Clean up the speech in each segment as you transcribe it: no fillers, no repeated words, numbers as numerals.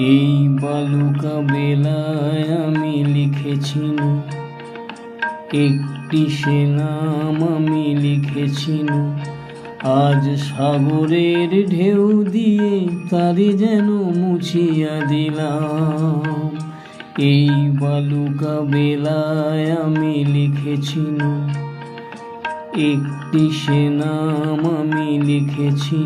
এই বালুকা বেলায় আমি লিখেছি একটি সে নাম আমি লিখেছি আজ সাগরের ঢেউ দিয়ে তারি যেন মুছিয়া দিলাম। এই বালুকা বেলায় আমি লিখেছি একটি সে নাম আমি লিখেছি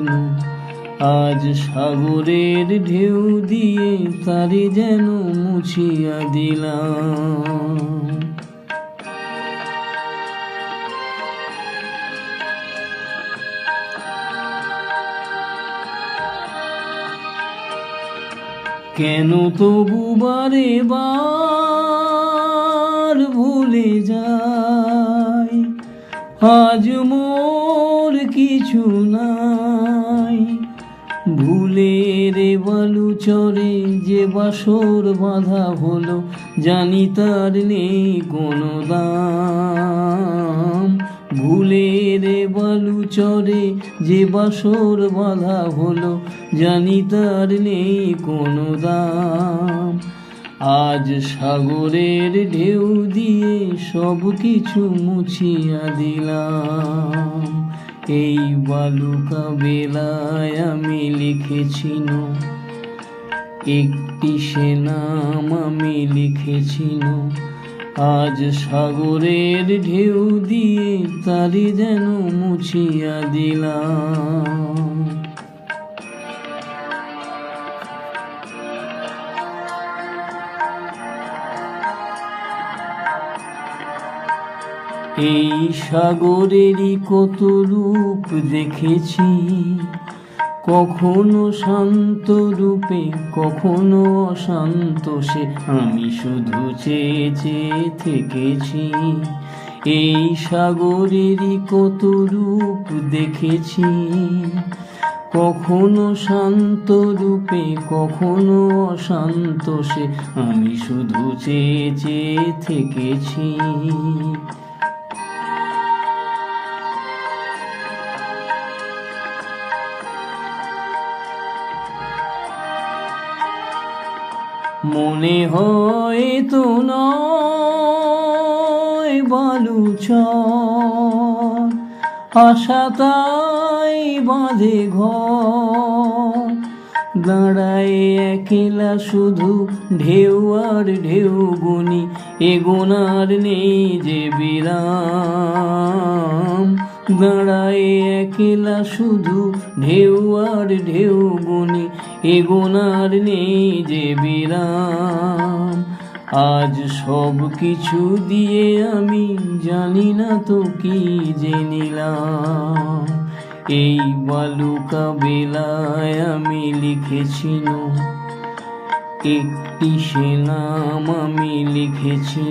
আজ সাগরের ঢেউ দিয়ে তারি যেন মুছিয়া দিলাম। কেন তবু বারে বার ভুলে যাই আজ মোর কিছু নাই। ভুলের বালু চরে যে বাসর বাঁধা হলো জানি তার নেই কোনো দাম। ভুলের বালু চরে যে বাসর বাঁধা হলো জানি তার নেই কোনো দাম। আজ সাগরের ঢেউ দিয়ে সব কিছু মুছিয়া দিলাম। এই বালুকা বেলায় আমি লিখেছি একটি সে নাম আমি লিখেছি আজ সাগরের ঢেউ দিয়ে তারি যেন মুছিয়া দিলাম। এই সাগরেরই কত রূপ দেখেছি, কখনো শান্ত রূপে কখনো অশান্ত সে আমি শুধু চেয়ে চেয়ে থেকেছি। এই সাগরেরই কত রূপ দেখেছি, কখনো শান্ত রূপে কখনো অশান্ত সে আমি শুধু চেয়ে চেয়ে থেকেছি। মনে হয় তো নয় বালুচর, আশা তাই বাঁধে ঘর। দাঁড়ায় একলা শুধু ঢেউ আর ঢেউ গুনি, এগোনার নেই যে বিরাম। দাঁড়ায় একলা শুধু ঢেউ আর ঢেউ গুনি, এগোনার নেই যে বিরাম। আজ সব কিছু দিয়ে আমি জানি না তো কি যে নিলাম। এই বালুকা বেলায় আমি লিখেছি একটি সে নাম আমি লিখেছি।